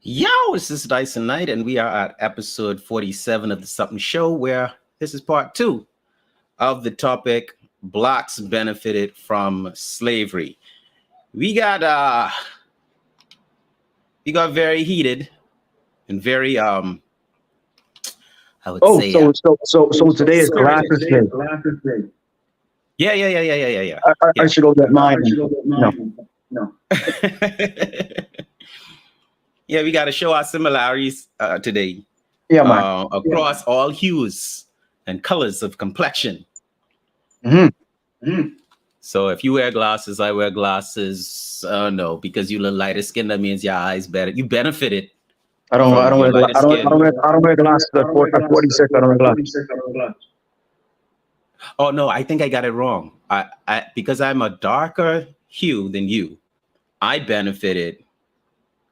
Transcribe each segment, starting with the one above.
Yo, this is Dyson Knight, and we are at episode 47 of the Sup'm Show, where this is part two of the topic Blacks benefited from slavery. We got very heated and very I would Oh, say so today is spirited. glasses day. Yeah. I should go get mine. No. Yeah, we got to show our similarities today Yeah, man. across all hues and colors of complexion. hmm So if you wear glasses, I wear glasses. No, because you look lighter skin, that means your eyes better. You benefited I from don't your wear lighter skin. I don't wear glasses at 46. I don't wear glasses. Oh no, I think I got it wrong. I because I'm a darker hue than you, I benefited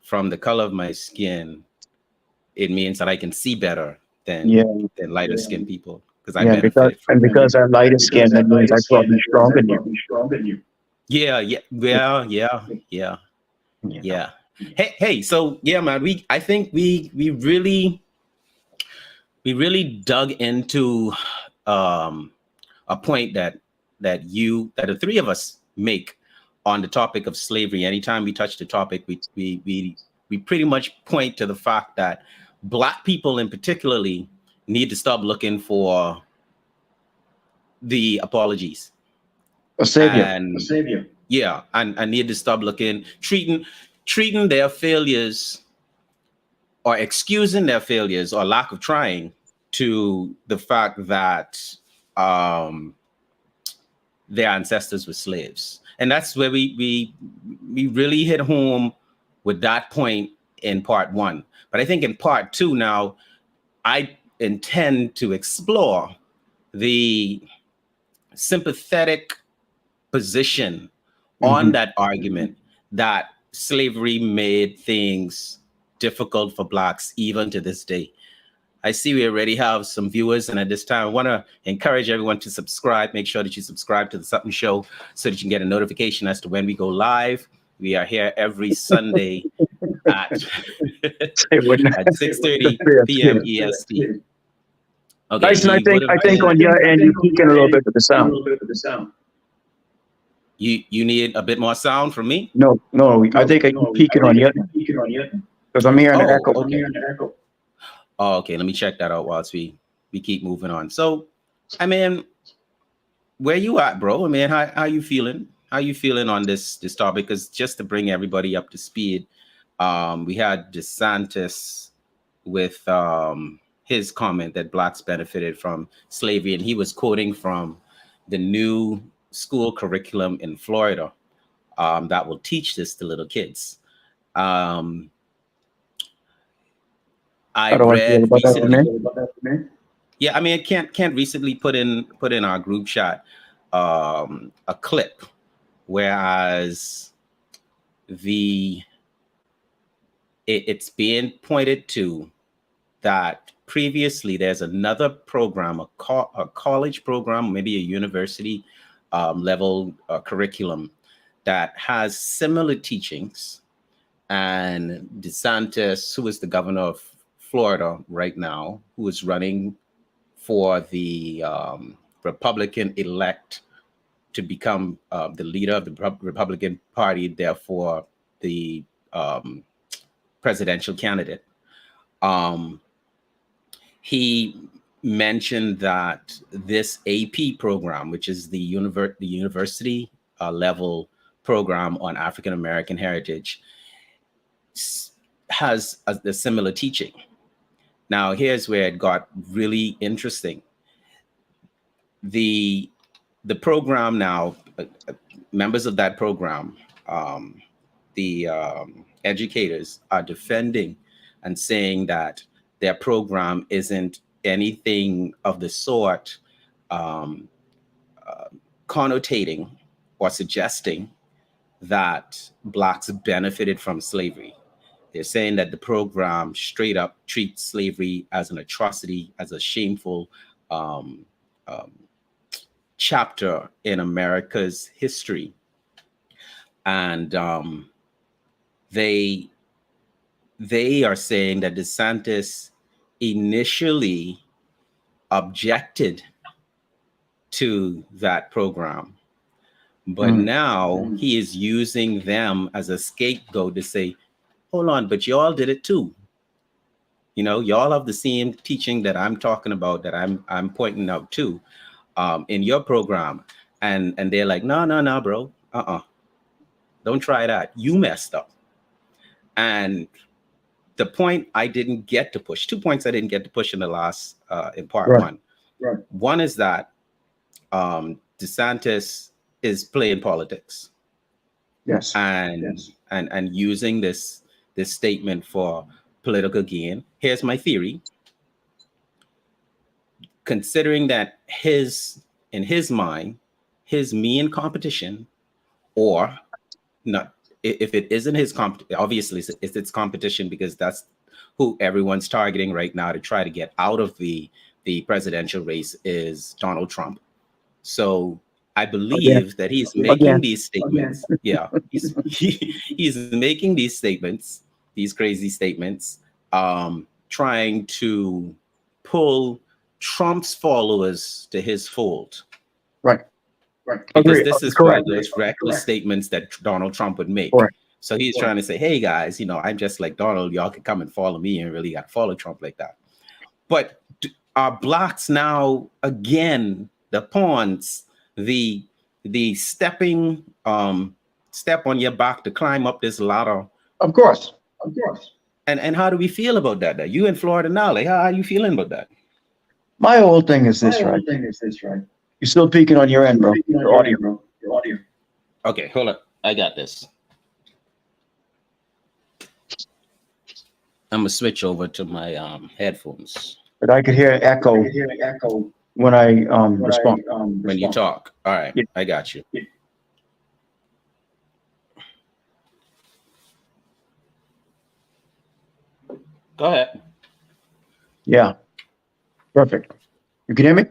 from the color of my skin. It means that I can see better Yeah, than lighter skinned people because I yeah. benefited from that. Because I'm lighter skin, that means I'm probably stronger than you. Yeah. You know. Yeah. Hey. So yeah, man. I think we really dug into um, a point that the three of us make on the topic of slavery. Anytime we touch the topic, we pretty much point to the fact that Black people, in particularly, need to stop looking for the apologies A savior. and yeah, and need to stop treating their failures or excusing their failures or lack of trying to the fact that um, their ancestors were slaves, and that's where we really hit home with that point in part one. But I think in part two now, I intend to explore the sympathetic position on hmm that argument that slavery made things difficult for Blacks even to this day. I see we already have some viewers, and at this time, I want to encourage everyone to subscribe. Make sure that you subscribe to the Sup'm Show so that you can get a notification as to when we go live. We are here every Sunday at Say what now? at 6:30 p.m. EST. Okay, Tyson, you go to I think on your end, you're peaking a little bit with the sound. you need a bit more sound from me. No, I think you're peaking on your end. Because I'm hearing the Oh, echo. okay. Oh, okay. Let me check that out whilst we keep moving on. So, I mean, where you at, bro? I mean, how you feeling? How you feeling on this topic? Because just to bring everybody up to speed, we had DeSantis with his comment that Blacks benefited from slavery, and he was quoting from the new school curriculum in Florida that will teach this to little kids. Um, I How do I feel read about that, recently. man? Yeah, I mean, I can't recently put in our group chat a clip, whereas the it's being pointed to that previously there's another program, a college program, maybe a university level curriculum that has similar teachings. And DeSantis, who is the governor of Florida right now, who is running for the Republican elect to become the leader of the Republican Party, therefore the um, presidential candidate. Um, he mentioned that this AP program, which is the university level program on African American heritage, has a similar teaching. Now, here's where it got really interesting. The program now, members of that program, the educators are defending and saying that their program isn't anything of the sort um, uh, connotating or suggesting that Blacks benefited from slavery. They're saying that the program straight up treats slavery as an atrocity, as a shameful um, um, chapter in America's history. And they they are saying that DeSantis initially objected to that program, but now he is using them as a scapegoat to say, hold on, but y'all did it too. You know, y'all have the same teaching that I'm talking about, that I'm pointing out too, in your program. And they're like, no, bro. Don't try that. You messed up. And the point I didn't get to push, 2 points I didn't get to push in the last, in part one. Right. One is that DeSantis is playing politics. Yes. And using this statement for political gain. Here's my theory. Considering that in his mind, his main competition, or not, if it isn't his obviously it's its competition, because that's who everyone's targeting right now to try to get out of the presidential race, is Donald Trump. So I believe that he's making these statements. Yeah, he's making these statements, these crazy statements, trying to pull Trump's followers to his fold. Right. Because this is one of those reckless statements that Donald Trump would make. Correct. So he's trying to say, hey guys, you know, I'm just like Donald, y'all can come and follow me, and really got to follow Trump like that. But are blacks now again the pawns, the stepping step on your back to climb up this ladder? Of course. And how do we feel about that? You in Florida now, like how are you feeling about that? My whole thing is this, right? You're still peeking on your end, bro. Your audio. Okay, hold up. I got this. I'm gonna switch over to my headphones. But I could hear echo when I respond. When you talk. All right, yeah. I got you. Yeah. Go ahead. Yeah. Perfect. You can hear me?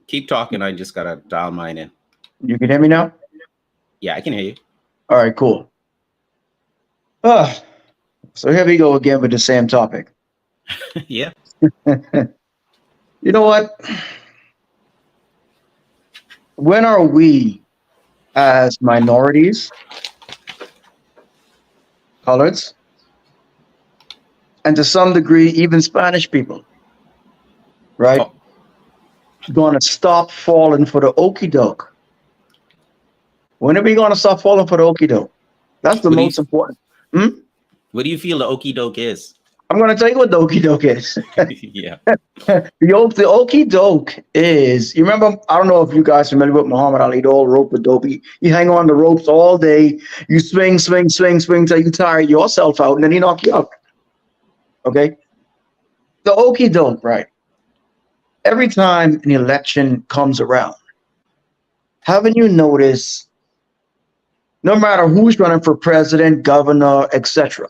Keep talking. I just gotta dial mine in. You can hear me now? Yeah, I can hear you. All right, cool. So here we go again with the same topic. Yeah. You know what? When are we, as minorities, coloreds, and to some degree even Spanish people, right, going to stop falling for the okie doke? When are we going to stop falling for the okie doke? That's the most important. What do you feel the okie doke is? I'm going to tell you what the okie doke is. Yeah. The okie doke is, you remember, I don't know if you guys are familiar with Muhammad Ali, the old rope dope. You hang on the ropes all day. You swing till you tire yourself out, and then he knock you out. Okay? The okie doke, right? Every time an election comes around, haven't you noticed, no matter who's running for president, governor, etc.,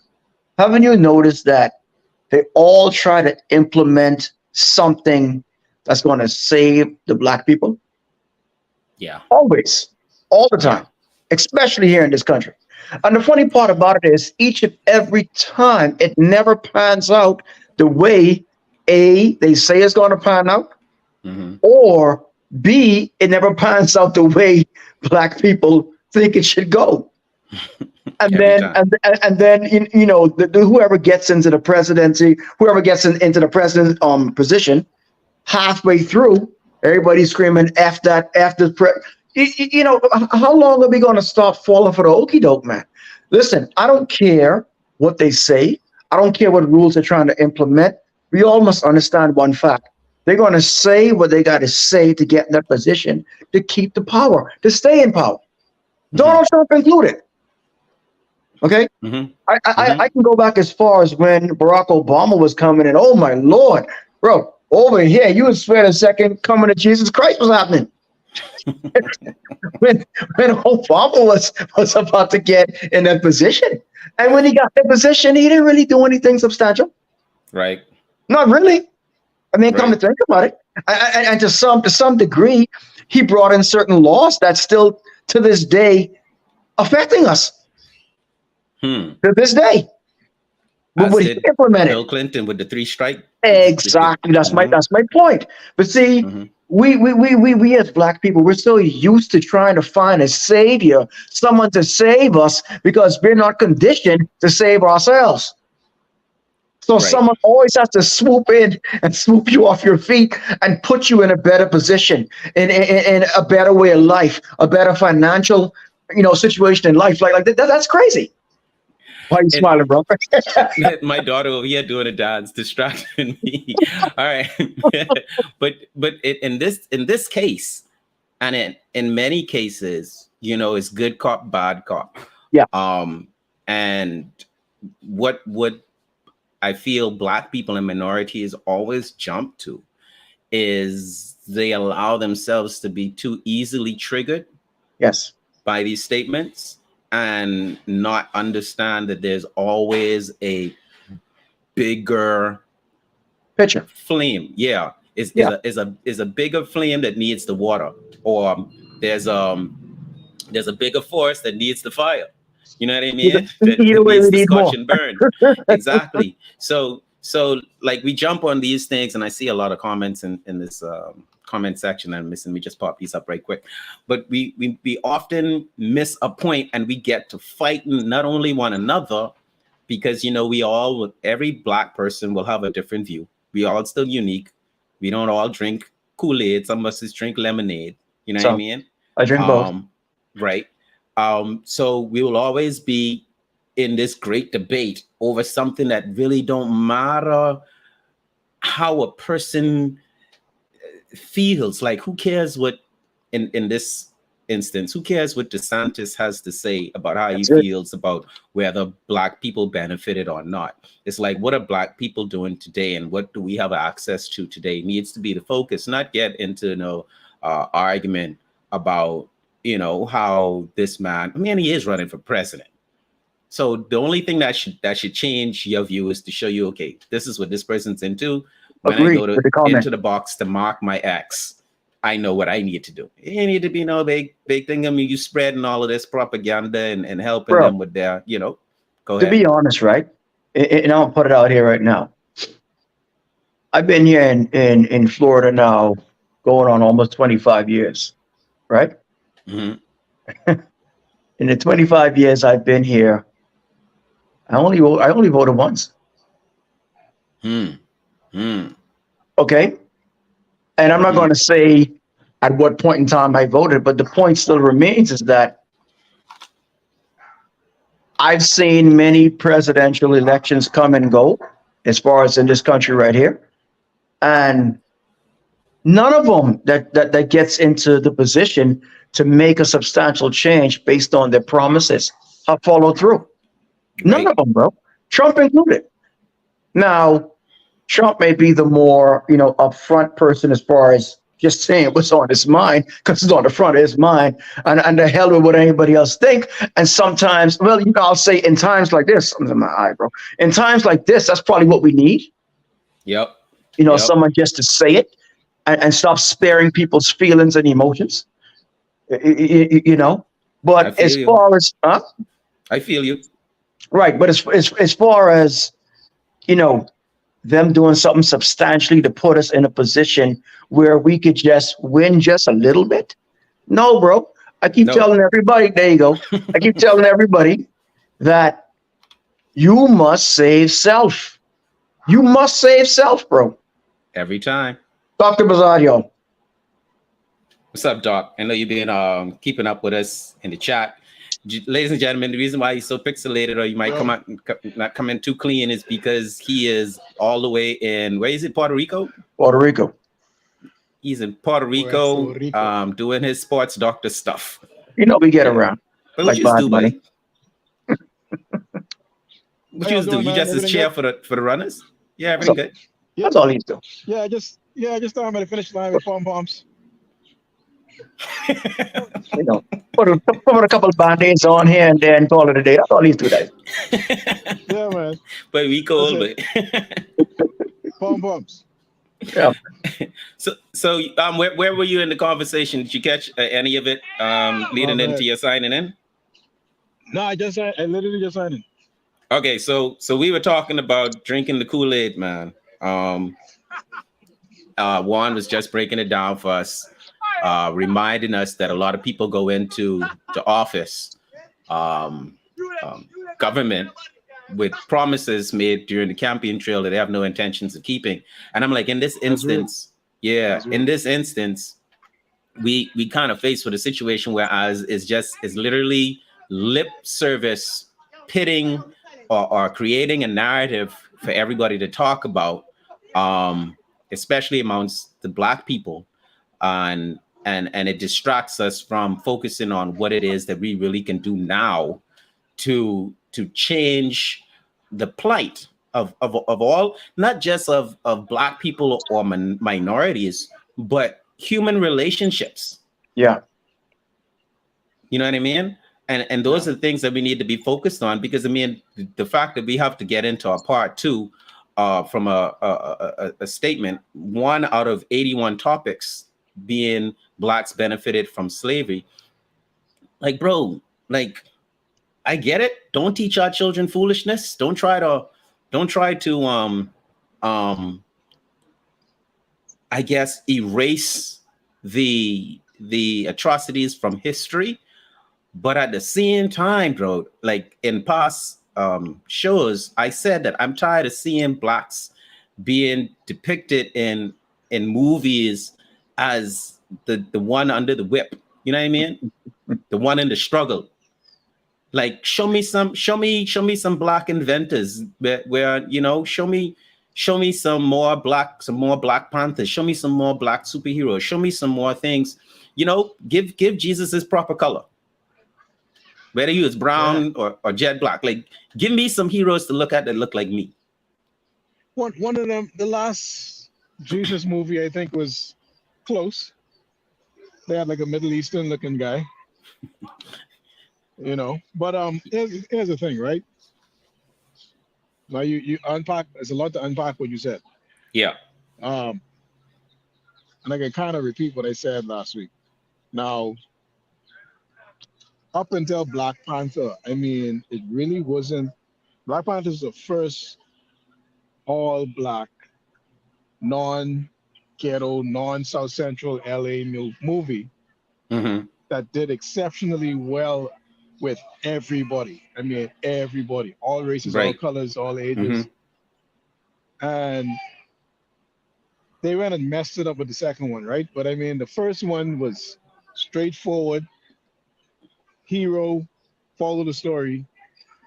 haven't you noticed that they all try to implement something that's going to save the black people? Yeah. Always. All the time. Especially here in this country. And the funny part about it is each and every time it never pans out the way A, they say it's going to pan out, or B, it never pans out the way black people think it should go. And then, you know, whoever gets into the presidency, whoever gets into the president position, halfway through, everybody's screaming F that, F this. You know, how long are we going to stop falling for the okie doke, man? Listen, I don't care what they say. I don't care what rules they're trying to implement. We all must understand one fact. They're going to say what they got to say to get in that position, to keep the power, to stay in power. Donald Trump included. Okay? I can go back as far as when Barack Obama was coming, and oh my Lord, bro, over here, you would swear the second coming of Jesus Christ was happening. when Obama was about to get in that position. And when he got that position, he didn't really do anything substantial. Right. Not really. I mean, come to think about it. And to some degree, he brought in certain laws that still to this day affecting us. to this day. But As would he did implement Bill it? Clinton with the three strike. Exactly. That's my point. But see, Hmm. we as black people, we're so used to trying to find a savior, someone to save us, because we're not conditioned to save ourselves. So Right. someone always has to swoop in and swoop you off your feet and put you in a better position, in a better way of life, a better financial, situation in life. That's crazy. Why are you And smiling, bro? my daughter over here doing a dance, distracting me. All right. But in this case, and in many cases, it's good cop, bad cop. Yeah. And what I feel black people and minorities always jump to is they allow themselves to be too easily triggered Yes. by these statements and not understand that there's always a bigger Picture. flame. Yeah, is Yeah. a bigger flame that needs the water, or there's there's a bigger force that needs the fire. You know what I Either, mean? That either way, needs we the need scorch more. and burn. Exactly. So like we jump on these things, and I see a lot of comments in this comment section. And listen, we just pop these up right quick. But we often miss a point, and we get to fighting not only one another, because every black person will have a different view. We all still unique. We don't all drink Kool-Aid. Some of us just drink lemonade. You know what I So mean? I drink both. Right. So we will always be in this great debate over something that really don't matter how a person feels. Like, who cares what, in this instance, who cares what DeSantis has to say about how he That's it. feels about whether black people benefited or not? It's like, what are black people doing today, and what do we have access to today needs to be the focus, not get into argument about how this man, I mean, he is running for president. So the only thing that should change your view is to show you, okay, this is what this person's into. When I Agree go to with the comment. into the box to mark my X, I know what I need to do. You need to be no big thing. I mean, you spreading all of this propaganda and helping Bro, them with their, go to ahead. be honest, right? And I'll put it out here right now. I've been here in Florida now, going on almost 25 years, right? Hmm. In the 25 years I've been here, I only voted once. Hmm. Hmm. Okay. And I'm not Hmm. going to say at what point in time I voted, but the point still remains is that I've seen many presidential elections come and go, as far as in this country right here. And none of them that gets into the position to make a substantial change based on their promises have followed through. None Right. of them, bro. Trump included. Now, Trump may be the more, upfront person as far as just saying what's on his mind, because it's on the front of his mind, and the hell with what anybody else think. And sometimes, well, I'll say in times like this, I'm in my eye, bro. In times like this, that's probably what we need. Yep. Yep. Someone just to say it and stop sparing people's feelings and emotions. I But feel as you. far as I feel you. right, but as far as you know, them doing something substantially to put us in a position where we could just win just a little bit. No, bro. I keep No. telling everybody, there you go. I keep telling everybody that you must save self. You must save self, bro. Every time. Dr. Bazadio. What's up, Doc? I know you've been keeping up with us in the chat. Ladies and gentlemen, the reason why he's so pixelated, or you might not come in too clean, is because he is all the way in, where is it, Puerto Rico? Puerto Rico. He's in Puerto Rico, doing his sports doctor stuff. We get Yeah. around But what like you bad do, money. buddy? What you do? You just as chair for the runners? Yeah, everything good. That's all he's doing. Just thought I'm at the finish line with pom poms. Put a couple of band-aids on here and then call it a day. That's all he's doing. Yeah, man. But we cold, but pom poms. Yeah. So where were you in the conversation? Did you catch any of it leading into your signing in? No, I literally just signed it. Okay, so we were talking about drinking the Kool-Aid, man. Juan was just breaking it down for us, reminding us that a lot of people go into the office, um, um, government, with promises made during the campaign trail that they have no intentions of keeping. And I'm like, in this That's real. instance, yeah, That's real. in this instance, we kind of faced with a situation where as is literally lip service, pitting or creating a narrative for everybody to talk about, especially amongst the Black people, and it distracts us from focusing on what it is that we really can do now to change the plight of all, not just of Black people or minorities, but human relationships. Yeah. You know what I mean? And Yeah. those are the things that we need to be focused on, because I mean, the fact that we have to get into our part two, from a statement, 1 out of 81 topics being Blacks benefited from slavery. Like, bro, like, I get it. Don't teach our children foolishness. Don't try to um I guess erase the atrocities from history. But at the same time, bro, like in past shows, I said that I'm tired of seeing Blacks being depicted in movies as the one under the whip. You know what I mean? The one in the struggle. Like, show me some Black inventors where show me some more Black Panthers, show me some more Black superheroes, show me some more things. Give Jesus his proper color, whether he was Yeah. brown or jet black. Like, give me some heroes to look at that look like me. One of them, the last Jesus movie, I think, was close. They had like a Middle Eastern looking guy, you know. But here's the thing, right? Now you unpack. There's a lot to unpack what you said. Yeah. Um, and I can kind of repeat what I said last week. Now, up until Black Panther, I mean, it really wasn't. Black Panther is the first all black, non ghetto, non South Central LA movie Mm-hmm. that did exceptionally well with everybody. I mean, everybody, all races, all Right. colors, all Mm-hmm. ages. And they went and messed it up with the second one, right? But I mean, the first one was straightforward, hero, follow the story,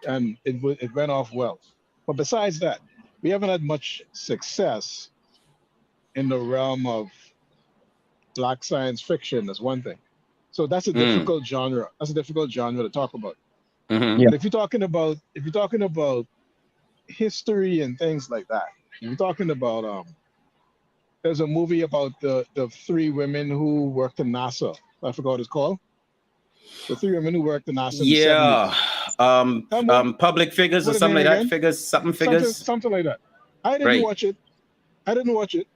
and it went off well. But besides that, we haven't had much success in the realm of black science fiction. That's one thing. So that's a Mm. difficult genre. That's a difficult genre to talk about. Mm-hmm. Yeah. But if you're talking about history and things like that, if you're talking about there's a movie about the three women who worked in NASA. I forgot what it's called. The three women who worked in NASA in the Yeah. 70s. That movie, Public figures or what the something name like that. again? Figures, something Something figures. something like that. I didn't Right. watch it. I didn't watch it,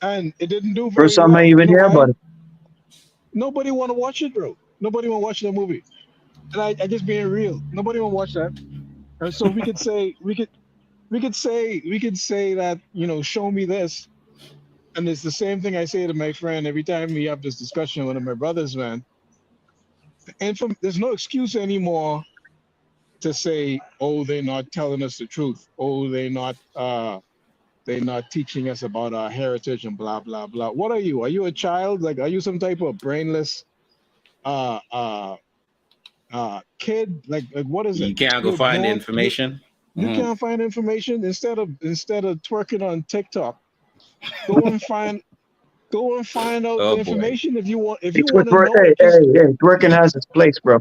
and it didn't do First very time I well. You even know hear why? about it. Nobody want to watch it, bro. Nobody want to watch that movie. And I just being real. Nobody want to watch that. And so we could say that, show me this. And it's the same thing I say to my friend every time we have this discussion with one of my brothers, man. And there's no excuse anymore to say, oh, they're not telling us the truth. Oh, they're not teaching us about our heritage and blah blah blah. What are you? Are you a child? Like, are you some type of brainless uh uh kid? Like what is it? You can't go You're find the born information. you Mm-hmm. can't find information. Instead of twerking on TikTok, go and find out the Oh boy. information if you want. If Hey, you want to Hey, know, hey, just hey, twerking has its place, bro.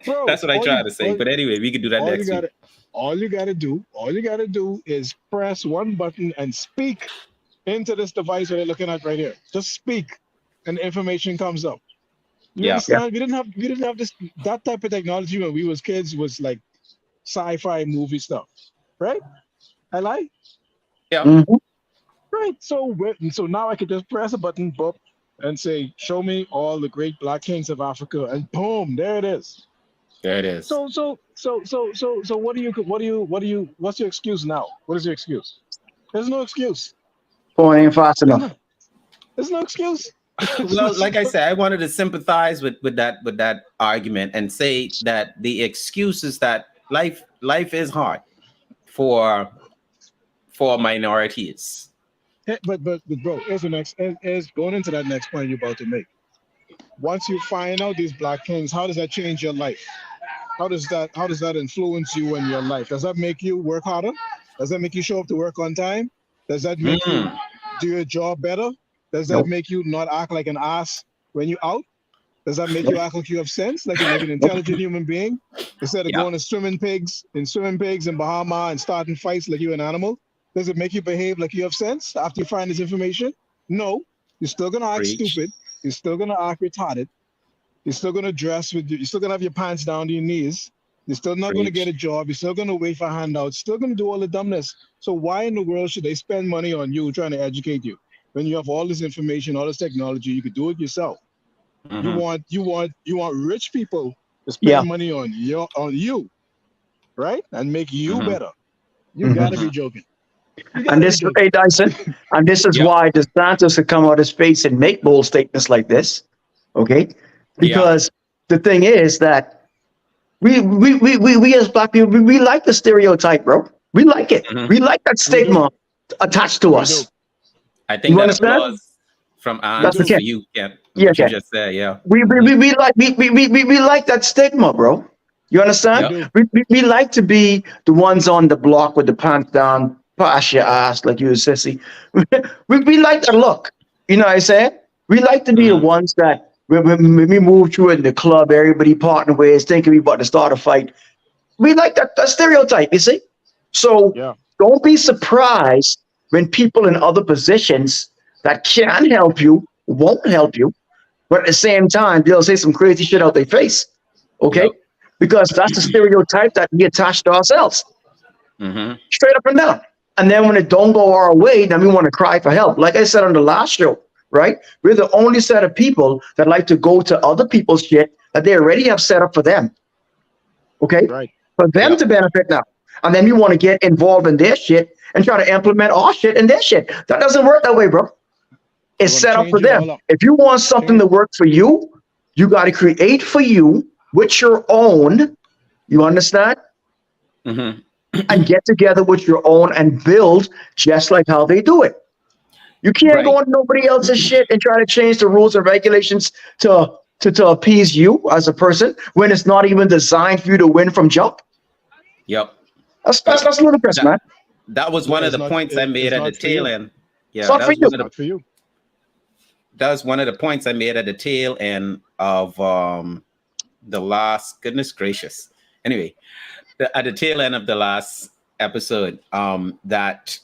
bro. That's what I try to say. But anyway, we could do that All you next week. gotta do is press one button and speak into this device that you're looking at right here. Just speak, and the information comes up. You Yeah. Yeah. understand? We didn't have this that type of technology when we was kids. Was like sci-fi movie stuff, right? I like. Yeah. Hmm. Right. So now I could just press a button, boop, and say, "Show me all the great black kings of Africa," and boom, there it is. There it is. What's your excuse now? What is your excuse? There's no excuse. Phone ain't fast There's enough. no there's no excuse. Well, like I said, I wanted to sympathize with that argument and say that the excuse is that life is hard for minorities. But bro, here's the next is going into that next point you're about to make. Once you find out these black kings, how does that change your life? How does that influence you in your life? Does that make you work harder? Does that make you show up to work on time? Does that make you Mm, do your job better? Does that Nope. make you not act like an ass when you out? Does that make Nope. you act like you have sense, like an Nope. intelligent human being? Instead of yeah, going to swimming pigs in Bahama and starting fights like you're an animal? Does it make you behave like you have sense after you find this information? No. You're still gonna act preach, stupid. You're still gonna act retarded. You're still gonna you're still gonna have your pants down to your knees. You're still not gonna get a preach. job. You're still gonna wait for handouts. Still gonna do all the dumbness. So why in the world should they spend money on you trying to educate you when you have all this information, all this technology? You could do it yourself. You Hmm. want you want you want rich people to Yeah. spend money on you, right? And make you Hmm. better. You Hmm. gotta Hmm. be joking. You And gotta be this, joking. hey Dyson, and this is Yep. why DeSantis could come out his face and make bold statements like this. Okay, Yeah. because the thing is that we as black people we like the stereotype, bro. We like it. Hmm. We like that We do. stigma attached to We do. us. I think You that understand? applause from We Ann That's is do. for okay. you, Kent. Yeah, What you okay. just said. Yeah. We, we, Hmm. we, we like we like that stigma, bro. You We understand? Yep. do. We like to be the ones on the block with the pants down, pass your ass like you a sissy. We like that look. You know what I'm saying? We like to be the Hmm. ones that when we move through in the club, everybody parting ways, thinking we about to start a fight. We like that stereotype, you see? So Yeah. don't be surprised when people in other positions that can help you won't help you, but at the same time, they'll say some crazy shit out their face. Okay? Yep. Because that's the stereotype that we attach to ourselves, Hmm. straight up and down. And then when it don't go our way, then we want to cry for help. Like I said on the last show, right? We're the only set of people that like to go to other people's shit that they already have set up for them. Okay? Right. For them Yep. to benefit now. And then we want to get involved in their shit and try to implement our shit in their shit. That doesn't work that way, bro. They It's want to set up for change it them. all up. If you want something Change. to work for you, you got to create for you with your own, you understand? Hmm. And get together with your own and build just like how they do it. You can't go Right. on nobody else's shit and try to change the rules and regulations to appease you as a person when it's not even designed for you to win from jump. Yep. That's that's, Yep. that's ludicrous, That man. that was Yeah, one of the points I made it's at the not for you. tail end. It's Yeah, not for you. It's not for you. that was one of the points I made at the tail end of the last. Goodness gracious. Anyway, at the tail end of the last episode, that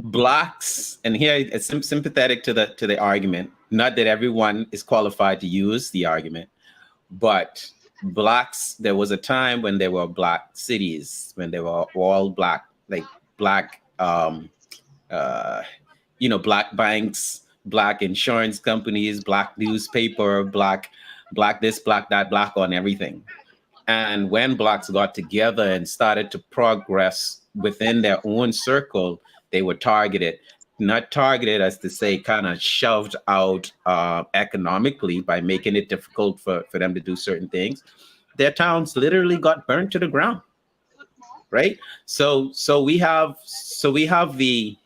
blacks, and here it's sympathetic to the argument. Not that everyone is qualified to use the argument, but blacks. There was a time when there were black cities, when they were all black, like black, uh, black banks, black insurance companies, black newspaper, black this, black that, black on everything. And when blacks got together and started to progress within their own circle, they were targeted. Not targeted as to say, kind of shoved out economically by making it difficult for them to do certain things. Their towns literally got burned to the ground, right? So we have the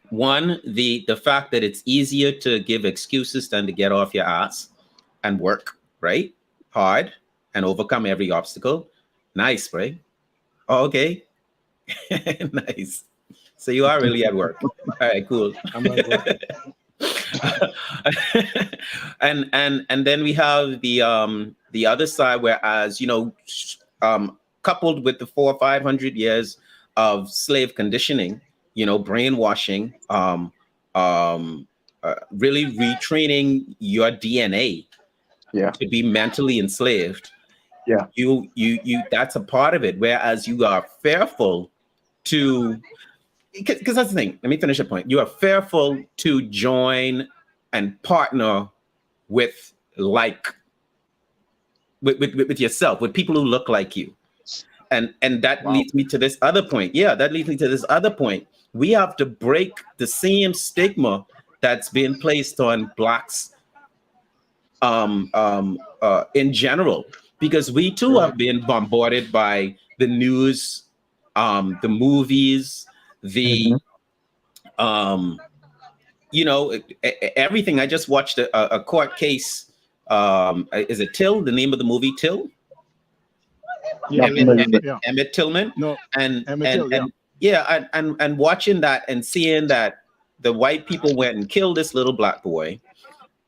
one, the fact that it's easier to give excuses than to get off your ass and work, right? Hard and overcome every obstacle. Nice, right? Oh, okay. Nice. So you are really at work. All right, cool. I'm not working. And then we have the other side, whereas coupled with the 400 or 500 years of slave conditioning, brainwashing, really retraining your DNA Yeah, to be mentally enslaved. yeah. You that's a part of it, whereas you are fearful to, because that's the thing. Let me finish the point. You are fearful to join and partner with like with yourself, with people who look like you. And that Wow. leads me to this other point. Yeah, that leads me to this other point. We have to break the same stigma that's being placed on blacks in general, because we too Right. have been bombarded by the news, the movies, the Mhm. um, everything. I just watched a court case. Is it Till? The name of the movie, Till? Yeah, Not yeah, familiar yeah, with. yeah. Emmett Tillman, No, and Emmett and Till, yeah. and yeah, and watching that and seeing that the white people went and killed this little black boy,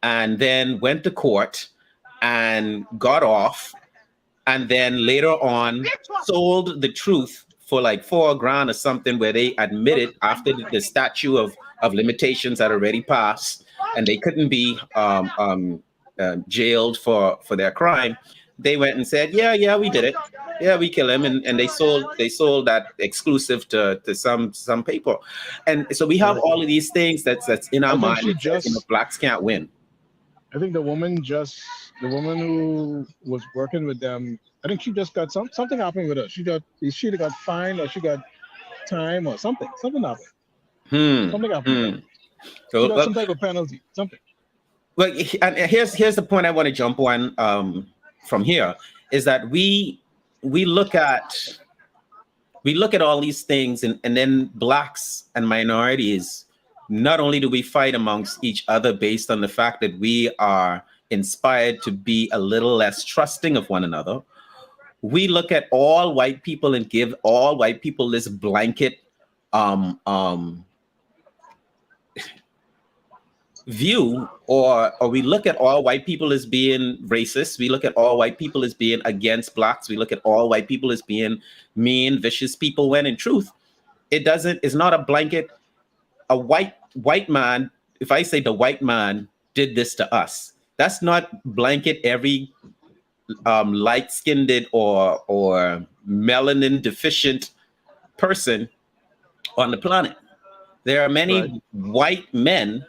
and then went to court and got off, and then later on sold the truth for like 4 grand or something, where they admitted after the statute of limitations had already passed and they couldn't be jailed for their crime. They went and said, yeah, we did it. Yeah, we kill him, and they sold that exclusive to some people. And so we have Right. all of these things that's in our I think mind she that says, just blacks can't win. I think the woman who was working with them, I think she just got something happened with her. She either got fined or she got time or something. Something happened. Hmm. Something happened with her. Hmm. She So, got some type of penalty. Something. well, and here's the point I want to jump on from here, is that we look at all these things, and then blacks and minorities, not only do we fight amongst each other based on the fact that we are inspired to be a little less trusting of one another, we look at all white people and give all white people this blanket um, um, view, or we look at all white people as being racist. We look at all white people as being against blacks. We look at all white people as being mean, vicious people, when in truth it's not a blanket. A white man, if I say the white man did this to us, that's not blanket every light-skinned or melanin deficient person on the planet. There are Right. many white men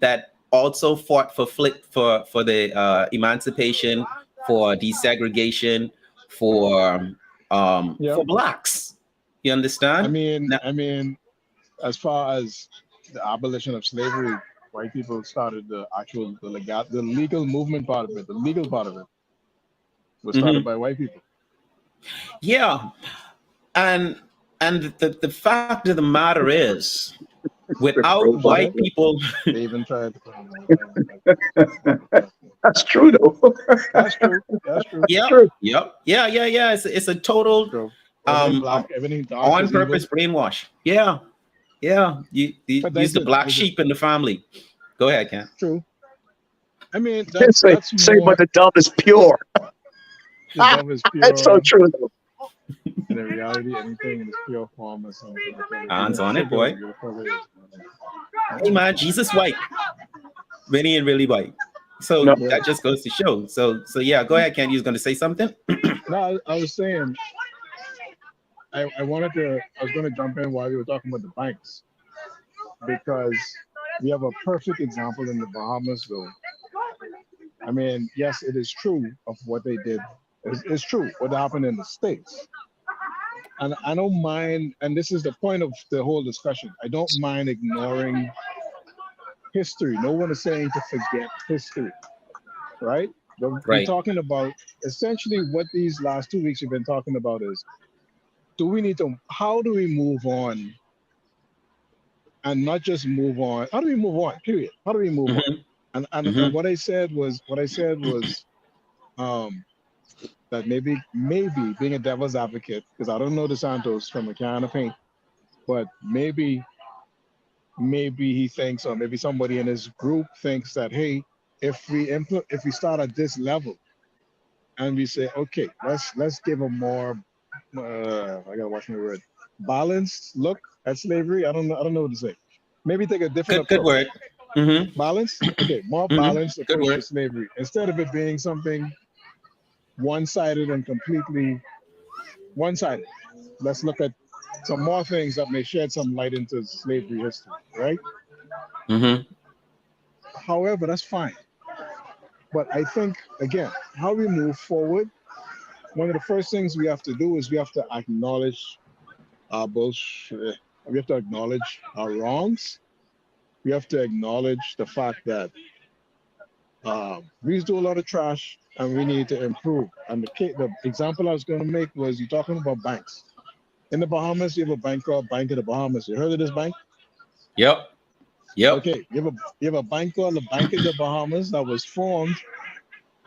that also fought for the emancipation, for desegregation, Yeah. for blacks. You I understand? mean, Now, I mean, as far as the abolition of slavery, white people started the legal movement part of it. The legal part of it was started mhm. by white people. Yeah, and the fact of the matter is, without Bro, They, white people, they even tried. that's true though. That's true. That's true. yep, True. yeah. It's a total True. Everything black, um everything dark on is evil. purpose brainwash. Yeah, yeah. You But use the black listen, sheep in the family. Go ahead, Ken. true. I mean, Can't that's say, but more the dumb is pure. the dove is That's so pure, true though. and in reality, anything in its pure form is something. Hands Even on it, sugar, boy. you'll probably. Hey man, Jesus white. When he ain't really white. So No. Right. that just goes to show. So yeah, go ahead, Ken. You was gonna say something? No, I was saying, I was going to jump in while we were talking about the banks because we have a perfect example in the Bahamas, though. I mean, yes, it is true of what they did. It's true what happened in the States. And I don't mind, and this is the point of the whole discussion. I don't mind ignoring history. No one is saying to forget history, right? But we're Right. talking about essentially what these last 2 weeks we've been talking about is how do we move on and not just move on? How do we move on? Period. How do we move on? Hmm. And Hmm. what I said was um, that maybe being a devil's advocate, because I don't know the Santos from a can of paint, but maybe he thinks, or maybe somebody in his group thinks that, hey, if we start at this level and we say, okay, let's give a more I gotta watch my word, balanced look at slavery. I don't know what to say. Maybe take a different Good approach. word. Hmm. Balance, okay, more Hmm. balanced Good approach to word. slavery instead of it being something one-sided and completely one-sided. Let's look at some more things that may shed some light into slavery history, right? Hmm. However, that's fine. But I think again, how we move forward, one of the first things we have to do is we have to acknowledge our bullshit. We have to acknowledge our wrongs. We have to acknowledge the fact that we do a lot of trash and we need to improve. And the example I was going to make was you're talking about banks. In the Bahamas, you have a bank called Bank of the Bahamas. You heard of this bank? Yep. Yep. Okay, you have a bank called the Bank of the Bahamas that was formed.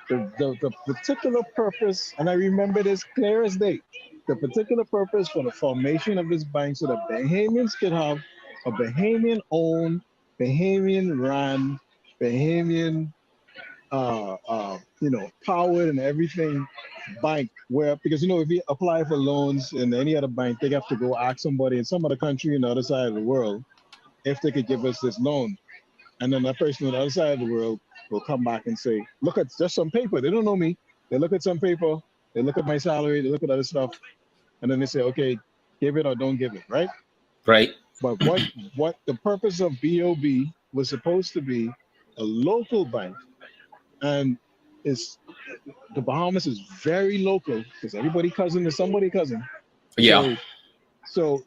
The particular purpose, and I remember this clear as day, the particular purpose for the formation of this bank so that Bahamians could have a Bahamian owned, Bahamian run, Bahamian powered and everything bank where because if you apply for loans in any other bank, they have to go ask somebody in some other country on the other side of the world if they could give us this loan. And then that person on the other side of the world will come back and say, look at just some paper. They don't know me. They look at some paper, they look at my salary, they look at other stuff, and then they say, okay, give it or don't give it, right? Right. But what the purpose of BOB was supposed to be a local bank, and it's the Bahamas is very local because everybody cousin is somebody cousin. Yeah. So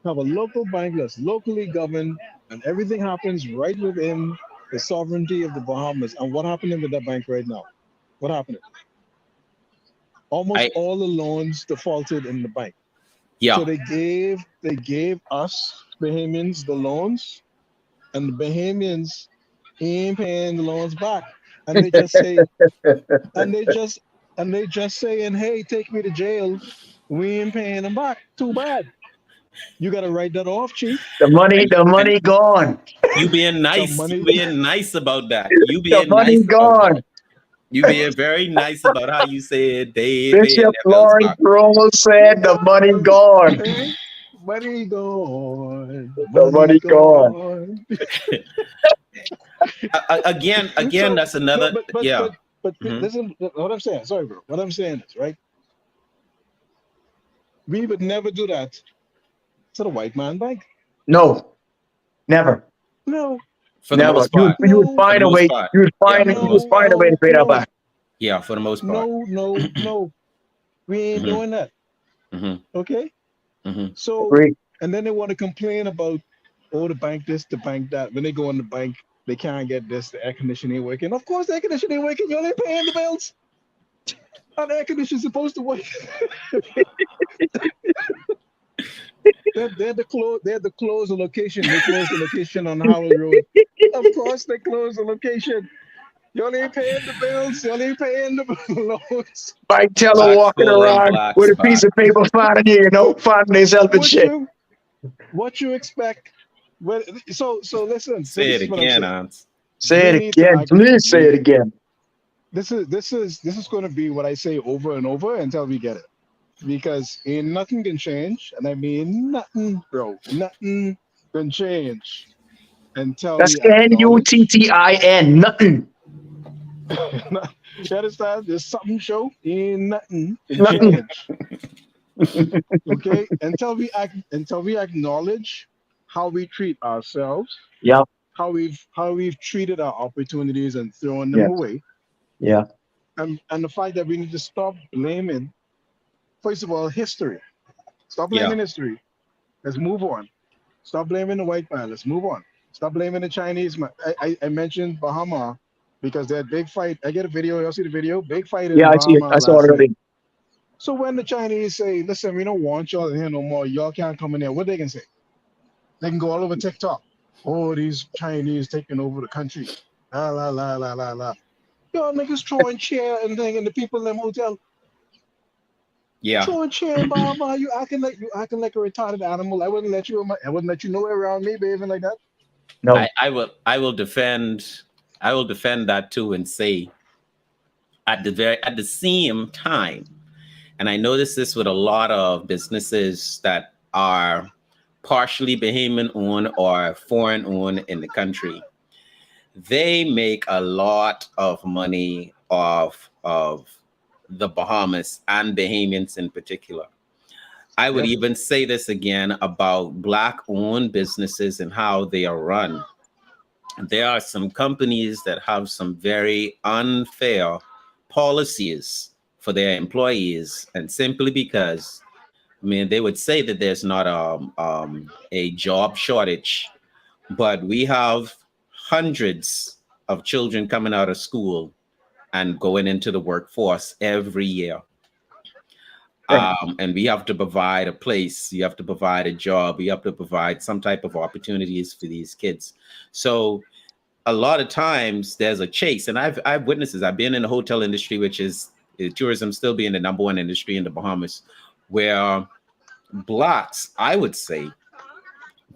have a local bank that's locally governed, and everything happens right within the sovereignty of the Bahamas. And what happening with that bank right now? What happened? Almost I all the loans defaulted in the bank. yeah. So they gave us Bahamians the loans, and the Bahamians ain't paying the loans back. And they just say, and they just saying, hey, take me to jail. We ain't paying them back. Too bad. You gotta write that off, chief. And The and money gone. you being The nice. You money. being nice about that. You The being money nice about that. gone. You being very nice about how you said they ain't paying Bishop their bills Lawrence back. Romo said the money gone. Hey, money gone. The Money money gone. gone. Again, So that's no, another. Yeah. but Hmm. listen. What I'm saying. Sorry, bro. What I'm saying is right. We would never do that to the white man bank. No, never. No, For the Never. most part. You would no, For find the a most way. part. You would Yeah. find For the you would most no, find part. a way to no, pay that no, back. Yeah. For the most part. no. We ain't Hmm. doing that. Hmm. Okay. Hmm. So, Agree. and then they want to complain about, oh, the bank this, the bank that. When they go in the bank, they can't get this, the air conditioning ain't working. Of course, the air conditioning ain't working. You only paying the bills. How the air conditioning supposed to work? They had to close the location. They closed the location on Howell Road. Of course, they closed the location. You only paying the bills. You only paying the loans. Mike Teller Blacks walking pulling around blacks with a piece back. of paper finding finding himself and What shit. you what you expect? Well, so listen. So Say this it is what I'm again, saying. Hans. Say We it need to again. Please say it again. this is going to be what I say over and over until we get it. Because ain't nothing can change, and I mean nothing, bro. Nothing can change until That's we acknowledge. Nuttin. Nothing. You understand? There's something show. Ain't nothing can Nothing. change. Okay? Until we acknowledge how we treat ourselves, Yeah. how we've treated our opportunities and thrown them Yeah. away. Yeah. And the fact that we need to stop blaming, first of all, history. Stop Yeah. blaming history. Let's move on. Stop blaming the white man. Let's move on. Stop blaming the Chinese man. I mentioned Bahama because that big fight. I get a video. Y'all see the video? Big fight in Yeah. I see it. Bahama I saw it last night. already. So when the Chinese say, listen, we don't want y'all in here no more. Y'all can't come in there. What they can say? They can go all over TikTok. Oh, these Chinese taking over the country. La la la la la la. Y'all niggas throwing chair and thing in the people in them hotel. Yeah. Throwing chair in Bahama. You acting like a retarded animal. I wouldn't let you nowhere around me, behaving like that. No. I will defend that too and say at the same time, and I notice this with a lot of businesses that are partially Bahamian owned or foreign owned in the country. They make a lot of money of the Bahamas and Bahamians in particular. I would Yep. even say this again about black owned businesses and how they are run. there are some companies that have some very unfair policies for their employees, and simply because, I mean, they would say that there's not a job shortage, but we have hundreds of children coming out of school and going into the workforce every year. Right. And we have to provide a place, you have to provide a job, you have to provide some type of opportunities for these kids. So a lot of times there's a chase, and I've witnessed this. I've been in the hotel industry, which is tourism still being the number one industry in the Bahamas, where blacks, I would say,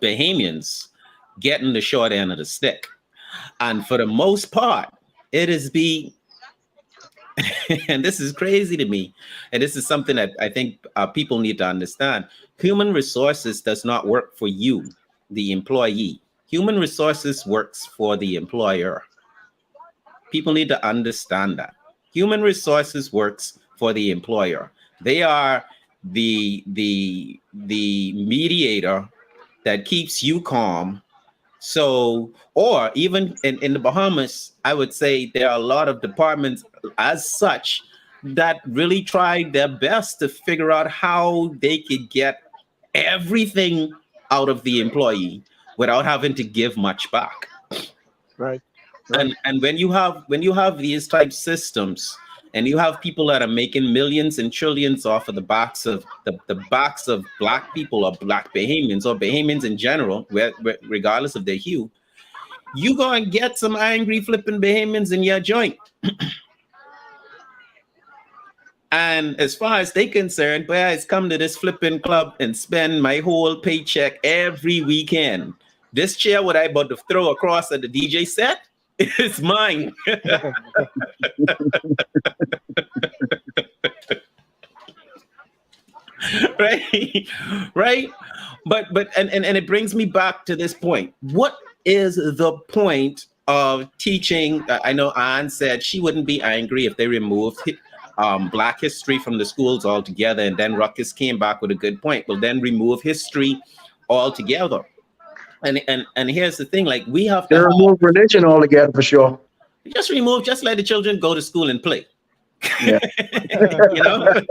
Bahamians, getting the short end of the stick. And for the most part, it is be, and this is crazy to me, and this is something that I think people need to understand. Human resources does not work for you, the employee. Human resources works for the employer. People need to understand that. Human resources works for the employer. They are the mediator that keeps you calm. So, or even in the Bahamas, I would say there are a lot of departments as such that really tried their best to figure out how they could get everything out of the employee without having to give much back. Right. Right. And when you have these type systems, and you have people that are making millions and trillions off of the backs of the backs of black people, or black Bahamians, or Bahamians in general, regardless of their hue, you gonna get some angry flipping Bahamians in your joint. And as far as they concerned, boy, it's come to this flipping club and spend my whole paycheck every weekend. This chair, what I about to throw across at the DJ set, is mine. Right, right. But it brings me back to this point. What is the point of teaching? I know Anne said she wouldn't be angry if they removed black history from the schools altogether, and then Ruckus came back with a good point. Well, then remove history altogether. And here's the thing, like, we have to They remove religion altogether for sure. just let the children go to school and play. Yeah. You know,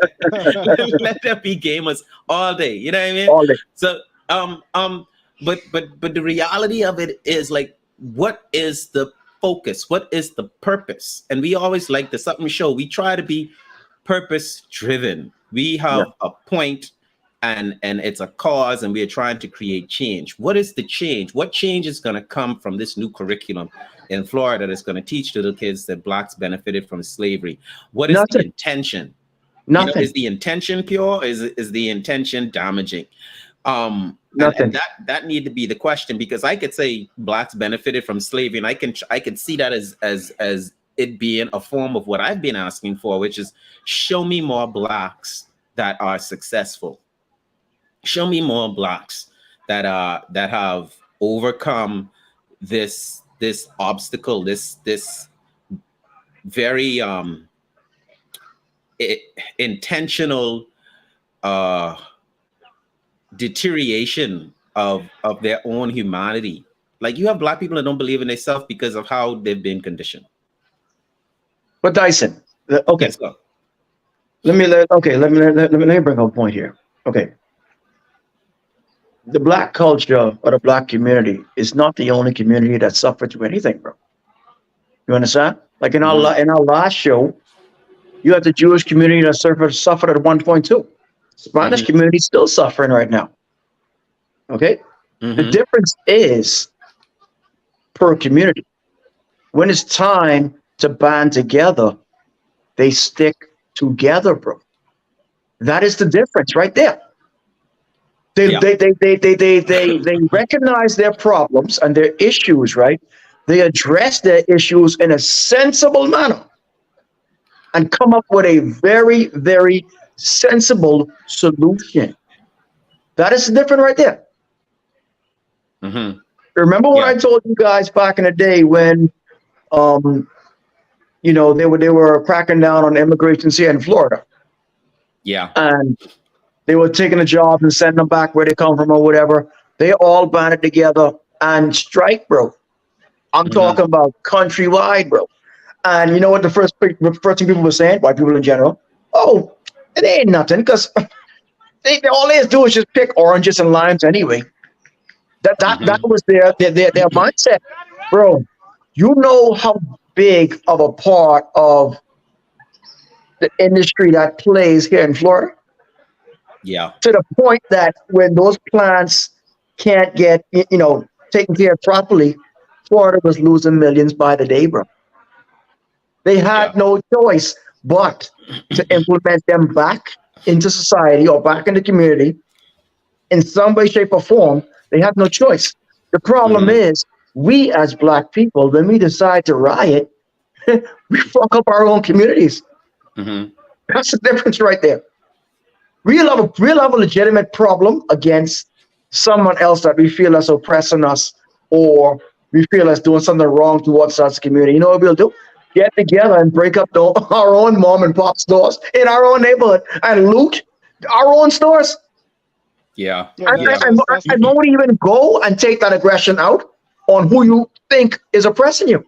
let them be gamers all day. You know what I mean? All day. So but the reality of it is, like, what is the focus? What is the purpose? And we always, like the Sup'm show, we try to be purpose driven. We have a point, and it's a cause, and we are trying to create change. What is the change? What change is going to come from this new curriculum in Florida that's going to teach little kids that blacks benefited from slavery? What is the intention? Nothing. You know, is the intention pure? Is the intention damaging? And that need to be the question, because I could say blacks benefited from slavery, and I could see that as it being a form of what I've been asking for, which is show me more blacks that are successful. Show me more blacks that have overcome this obstacle, this very intentional deterioration of their own humanity. Like, you have black people that don't believe in themselves because of how they've been conditioned. But Dyson, okay. Yes, sir. Let me bring up a point here. Okay. The black culture or the black community is not the only community that suffered through anything, bro. You understand? Like in our last show, you have the Jewish community that suffered at one point too. Spanish community still suffering right now. Okay? The difference is per community. When it's time to band together, they stick together, bro. That is the difference right there. They recognize their problems and their issues, right? They address their issues in a sensible manner and come up with a very, very sensible solution. That is different right there. Remember what I told you guys back in the day when you know, they were cracking down on immigration here in Florida. Yeah. And they were taking the jobs and sending them back where they come from or whatever. They all banded together and strike, bro. I'm Hmm. talking about countrywide, bro. And you know what the first thing people were saying, white people in general? Oh, it ain't nothing, because they all they have to do is just pick oranges and limes anyway. That Hmm. was their mindset, bro. You know how big of a part of the industry that plays here in Florida, Yeah. to the point that when those plants can't get taken care of properly, Florida was losing millions by the day, bro. They Yeah. had no choice but to implement them back into society or back in the community in some way, shape, or form. They have no choice. The problem Hmm. is, we as black people, when we decide to riot, we fuck up our own communities. Hmm. That's the difference right there. We'll have a legitimate problem against someone else that we feel is oppressing us, or we feel is doing something wrong towards us community. You know what we'll do? Get together and break up our own mom and pop stores in our own neighborhood and loot our own stores. Yeah. Yeah, And, Yeah. and won't even go and take that aggression out on who you think is oppressing you.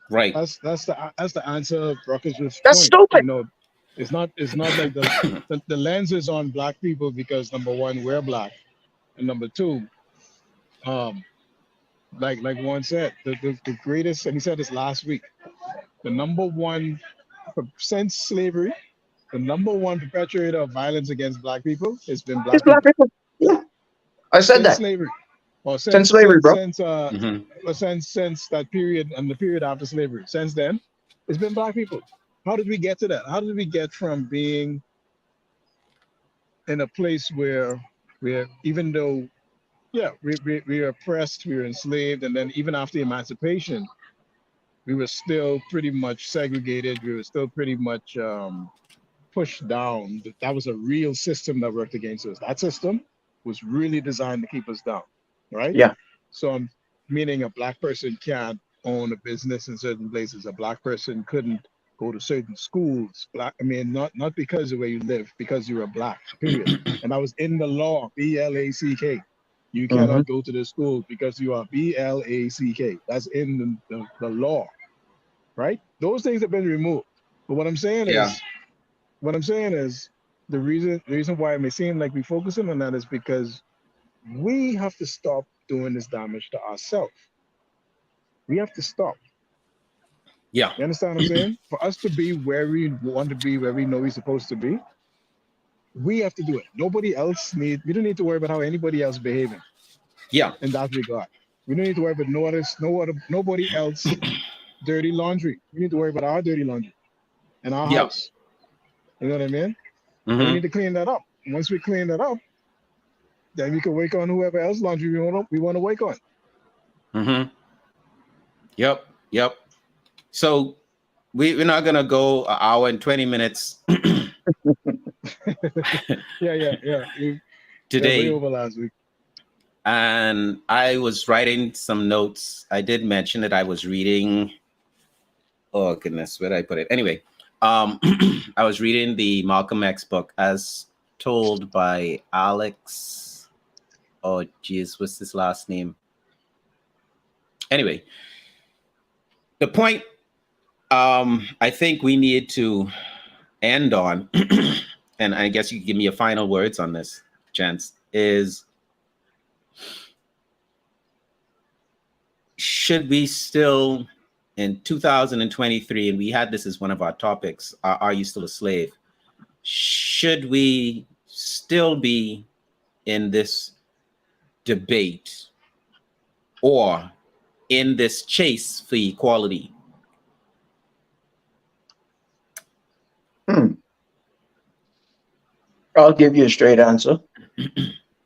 Right. that's the answer. Ruckus' That's point. stupid. It's not like the lens is on black people because number one, we're black, and number two, um, like one said, the greatest, and he said this last week, the number one since slavery, the number one perpetrator of violence against black people has been It's black black people people. Yeah, I said since that. slavery, or Since since slavery, since bro. since Hmm. since that period and the period after slavery. Since then, it's been black people. How did we get to that? How did we get from being in a place where we're, even though, yeah, we were oppressed, we were enslaved, and then even after emancipation, we were still pretty much segregated, we were still pretty much pushed down. That was a real system that worked against us. That system was really designed to keep us down, right? Yeah. So meaning a black person can't own a business in certain places. A black person couldn't go to certain schools. Black, I mean, not because of where you live, because you're a black. Period. And I was in the law, BLACK. You Hmm. cannot go to the school because you are BLACK. That's in the law, right? Those things have been removed. But Yeah. what I'm saying is the reason why it may seem like we're focusing on that is because we have to stop doing this damage to ourselves. We have to stop. Yeah. You understand what I'm saying? For us to be where we want to be, where we know we're supposed to be, we have to do it. We don't need to worry about how anybody else behaving Yeah. in that regard. We don't need to worry about nobody else dirty laundry. We need to worry about our dirty laundry in our Yeah. house. You know what I mean? And we Hmm. need to clean that up. Once we clean that up, then we can wake on whoever else laundry we want to wake on. Hmm. Yep. Yep. So we're not gonna go an hour and 20 minutes Yeah. Yeah, way today. over last week. And I was writing some notes. I did mention that I was reading. Oh goodness, where did I put it? Anyway, I was reading the Malcolm X book, as told by Alex. Oh geez, what's his last name? Anyway, the point I think we need to end on, and I guess you can give me your final words on this, gents, is should we still, in 2023, and we had this as one of our topics, are you still a slave? Should we still be in this debate or in this chase for equality? Hmm. I'll give you a straight answer.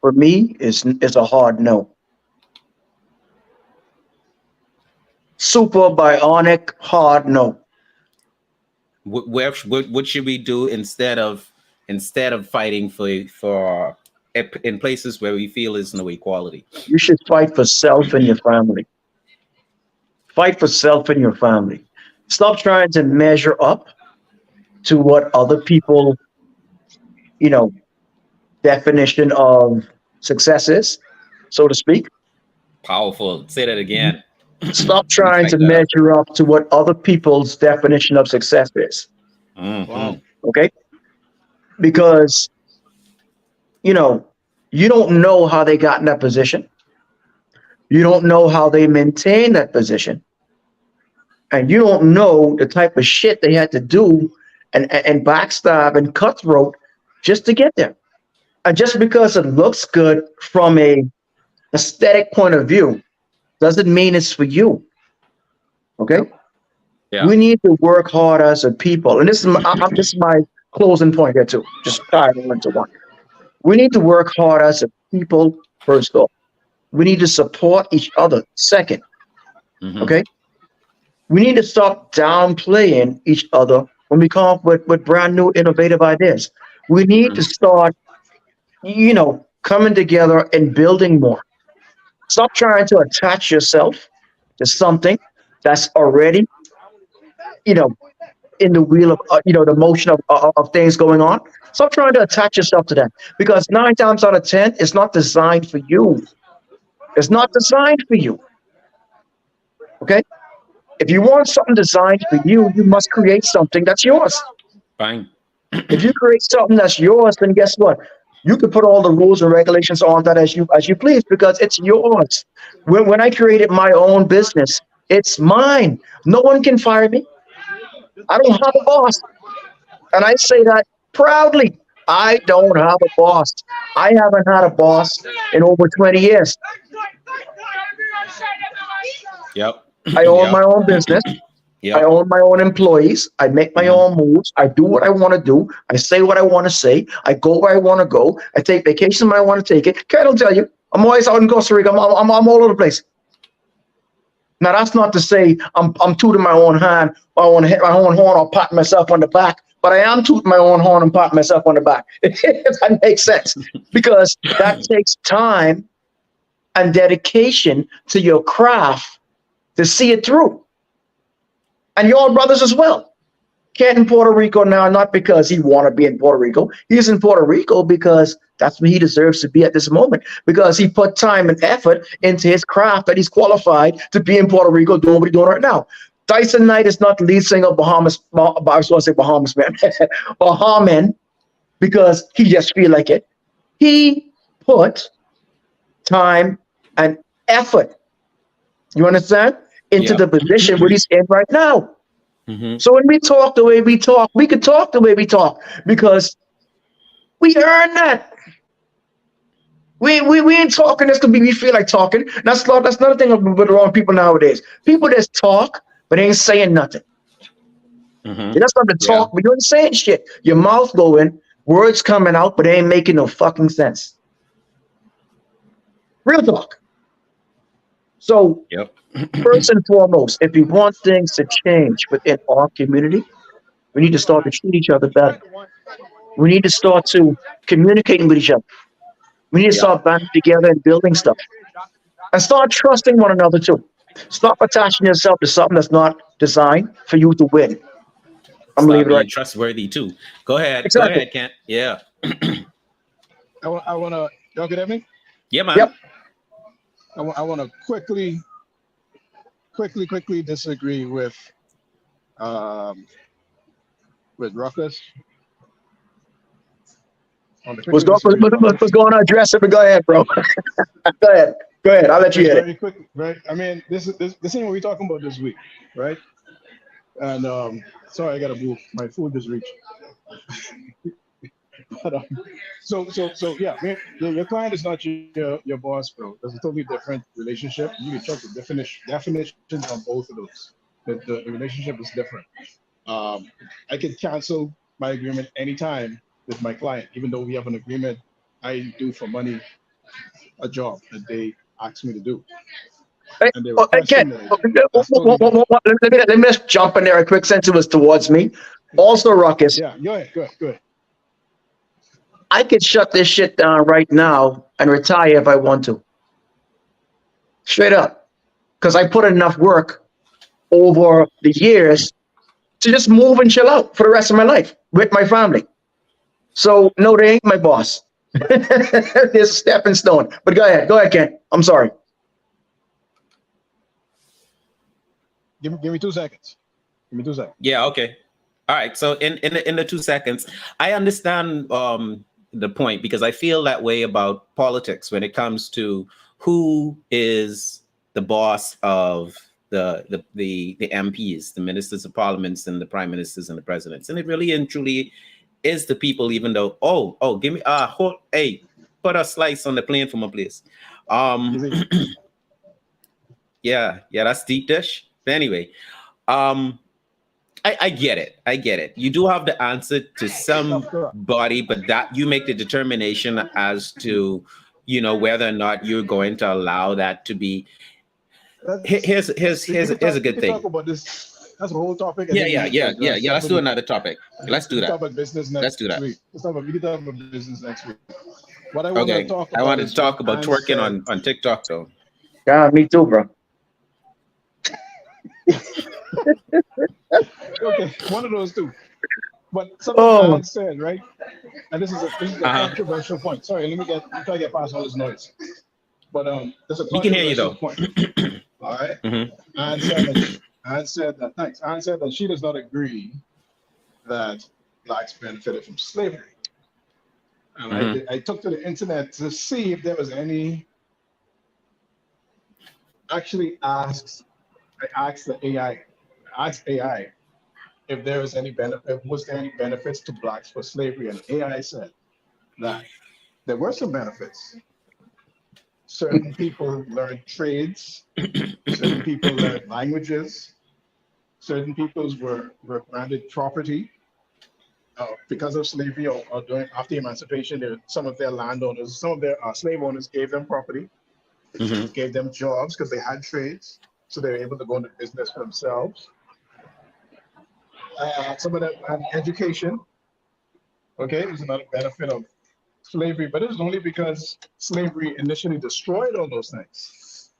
For me, it's a hard no. Super bionic hard no. What should we do instead of fighting for in places where we feel is no equality? You should fight for self and your family. Fight for self and your family. Stop trying to measure up to what other people, you know, definition of success is, so to speak. Powerful. Say that again. Stop Let me trying to type that up. measure up to what other people's definition of success is. Hmm. Wow. Okay? Because, you know, you don't know how they got in that position. You don't know how they maintain that position. And you don't know the type of shit they had to do and backstab and cutthroat just to get there. And just because it looks good from a aesthetic point of view doesn't mean it's for you. Okay? Yeah. We need to work hard as a people. And this is my closing point here too. Just tie it all into one. We need to work hard as a people first off. We need to support each other second. Hmm. Okay? We need to stop downplaying each other when we come up with brand new innovative ideas. We need Hmm. to start, coming together and building more. Stop trying to attach yourself to something that's already, you know, in the wheel of, the motion of things going on. Stop trying to attach yourself to that because 9 times out of 10, it's not designed for you. It's not designed for you. Okay. If you want something designed for you, you must create something that's yours. Fine. If you create something that's yours, then guess what? You can put all the rules and regulations on that as you please because it's yours. When I created my own business, it's mine. No one can fire me. I don't have a boss. And I say that proudly. I don't have a boss. I haven't had a boss in over 20 years. Yep. I own Yep. my own business. I Yep. own my own employees. I make my Hmm. own moves. I do what I want to do. I say what I want to say. I go where I want to go. I take vacation when I want to take it. Ken will tell you, I'm always out in Costa Rica. I'm all over the place. Now that's not to say I'm tooting my own hand, or I want to hit my own horn or pat myself on the back, but I am tooting my own horn and pat myself on the back. If that makes sense, because that takes time and dedication to your craft to see it through, and your brothers as well. Cat in Puerto Rico now, not because he want to be in Puerto Rico. He's in Puerto Rico because that's where he deserves to be at this moment. Because he put time and effort into his craft that he's qualified to be in Puerto Rico doing what he's doing right now. Dyson Knight is not the lead singer of Bahamas. I was going to say Bahamas, man. Bahaman, because he just feel like it. He put time and effort. You understand? Into the Yep. position where he's in right now. Hmm. So when we talk the way we talk, we can talk the way we talk because we earn that. We ain't talking just because we feel like talking. That's another thing with the wrong people nowadays. People just talk, but they ain't saying nothing. Hmm. They just love to Yeah. talk, but you ain't saying shit. Your mouth going, words coming out, but they ain't making no fucking sense. Real talk. So Yep. first and foremost, if we want things to change within our community, we need to start to treat each other better. We need to start to communicating with each other. We need to Yeah. start banding together and building stuff and start trusting one another too. Stop attaching yourself to something that's not designed for you to win. I'm gonna leave Start it right. being trustworthy too. Go ahead. Go Exactly. ahead, Kent. Yeah. I want to, y'all get at me? Yeah, man. Yep. I want to quickly disagree um, with Ruckus. I want to Was quickly going disagree with was Ruckus. going to address it, but go ahead, bro. Go ahead. Go ahead. I'll let you Just hit it. very quick, right? I mean, this ain't what we're talking about this week, right? And sorry, I gotta move. My food is reaching. But, so yeah, man, your client is not your boss, bro. That's a totally different relationship. You can check the definitions on both of those. The relationship is different. Um, I can cancel my agreement anytime with my client, even though we have an agreement. I do for money a job that they ask me to do, Hey, and there are hey, Ken, questions that I do. That's totally different. let me just jump in there a quick since it was towards me. Also, Ruckus, Yeah, go ahead. I could shut this shit down right now and retire if I want to. Straight up. Because I put in enough work over the years to just move and chill out for the rest of my life with my family. So no, they ain't my boss. There's a stepping stone. But go ahead, Ken. I'm sorry. Give me 2 seconds. Give me 2 seconds. Yeah. Okay. All right. So in the 2 seconds, I understand the point because I feel that way about politics when it comes to who is the boss of the MPs, the ministers of parliaments, and the prime ministers and the presidents, and it really and truly is the people. Even though, give me hey, put a slice on the plane for my place. Um, yeah, that's deep dish. But anyway, um. I get it. I get it. You do have the answer to somebody, but that you make the determination as to, whether or not you're going to allow that to be. Here's a We good can talk thing. about this. That's a whole topic. I Yeah, think we yeah, need to yeah, yeah, address yeah. Let's do separately. another topic. Let's We do can talk that. about business Let's next do that. week. We can talk about business next week. What I want to Okay. talk I about wanted to is what talk about Anne twerking said. on TikTok though. Yeah, me too, bro. Okay, one of those two. But something Oh, Anne said, right? And this is a Uh huh. controversial point. Sorry, let me try to get past all this noise. But this is a We can hear you controversial though. point. All right. Hmm. Anne said that she does not agree that blacks benefited from slavery. And Hmm. I took to the internet to see if there was any, actually I asked the AI, asked AI if there was any benefit, was there any benefits to blacks for slavery? And AI said that there were some benefits. Certain people learned trades, certain people learned languages, certain peoples were granted property because of slavery or during after emancipation. Some of their landowners, some of their slave owners gave them property, Hmm. gave them jobs because they had trades, so they were able to go into business for themselves. Some of them had education. Okay, it was another benefit of slavery, but it was only because slavery initially destroyed all those things.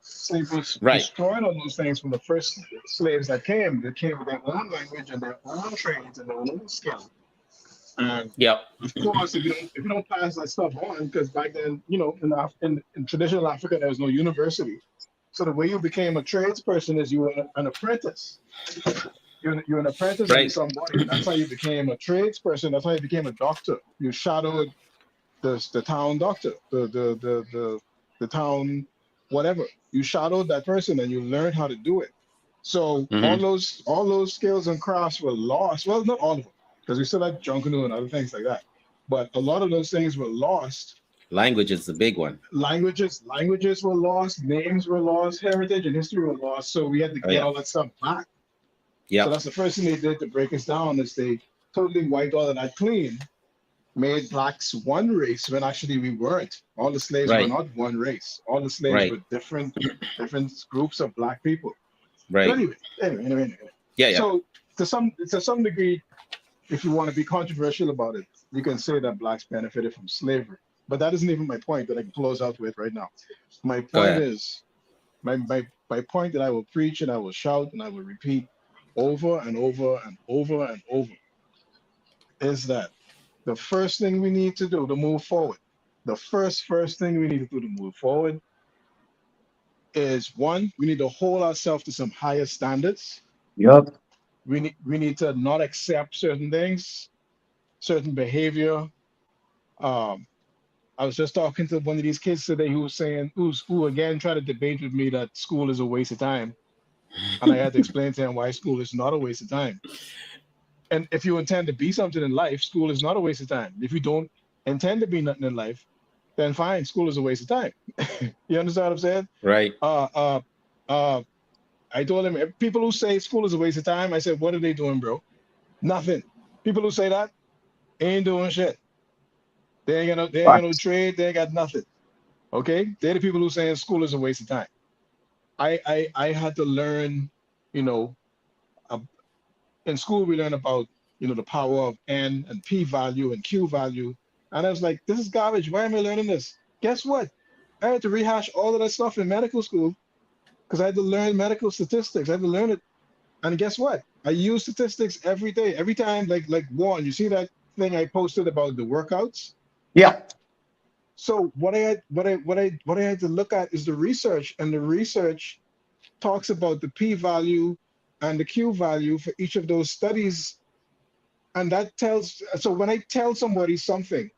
Slavery Right. destroyed all those things from the first slaves that came. They came with their own language and their own trades and their own skill. And Yep. of course, if you don't pass that stuff on, because back then, in traditional Africa, there was no university. So the way you became a tradesperson is you were an apprentice. You're an apprentice under Right. somebody. That's how you became a tradesperson. That's how you became a doctor. You shadowed the town doctor, the town whatever. You shadowed that person and you learned how to do it. So Hmm. all those skills and crafts were lost. Well, not all of them, because we still had Junkanoo and other things like that. But a lot of those things were lost. Language is the big one. Languages were lost, names were lost, heritage and history were lost. So we had to Oh get yeah. all that stuff back. So Yep. that's the first thing they did to break us down is they totally wiped all of that clean, made blacks one race when actually we weren't. All the slaves were Right. not one race. All the slaves Right. were different groups of black people. But Right. anyway. Yeah. Yeah. So to some degree, if you want to be controversial about it, you can say that blacks benefited from slavery. But that isn't even my point that I can close out with right now. My Go point ahead. is my point that I will preach and I will shout and I will repeat over and over and over and over is that the first thing we need to do to move forward, the first thing we need to do to move forward is one, we need to hold ourselves to some higher standards. yep. We need to not accept certain things, certain behavior. Um, I was just talking to one of these kids today who was saying, who again tried to debate with me that school is a waste of time. And I had to explain to him why school is not a waste of time. And if you intend to be something in life, school is not a waste of time. If you don't intend to be nothing in life, then fine, school is a waste of time. You understand what I'm saying? Right. Uh, uh, uh, I told him, people who say school is a waste of time, I said, what are they doing, bro? Nothing. People who say that ain't doing shit. They ain't got no trade. They ain't got nothing. Okay, they're the people who saying school is a waste of time. I had to learn, you know, uh, in school we learn about the power of n and p value and q value, and I was like, this is garbage. Why am I learning this? Guess what? I had to rehash all of that stuff in medical school because I had to learn medical statistics. I had to learn it, and guess what? I use statistics every day, every time. Like Warren, you see that thing I posted about the workouts? Yeah. So what I had to look at is the research, and the research talks about the p-value and the q-value for each of those studies, and that tells. So when I tell somebody something,